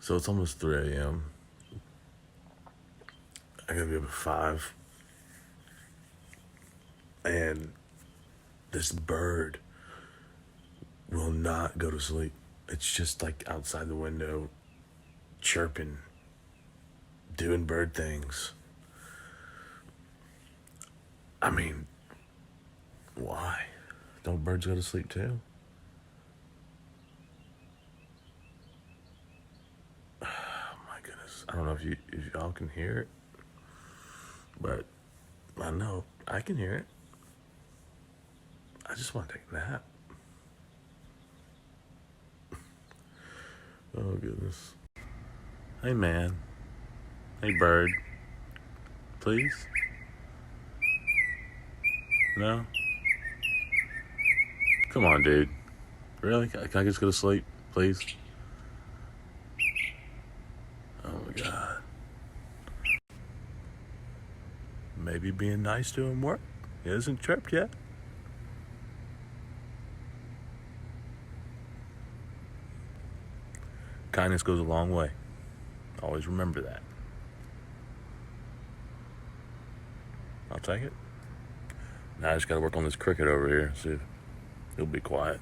So it's almost 3 a.m. I gotta be up at 5. And this bird will not go to sleep. It's just like outside the window, chirping, doing bird things. I mean, why? Don't birds go to sleep too? Oh my goodness. I don't know if y'all can hear it, but I know I can hear it. I just want to take a nap. Oh goodness. Hey man. Hey bird. Please? No? Come on, dude. Really? Can I just go to sleep? Please? Oh my god. Maybe being nice to him work. He hasn't chirped yet. Kindness goes a long way. Always remember that. I'll take it. Now I just gotta work on this cricket over here. See if he'll be quiet.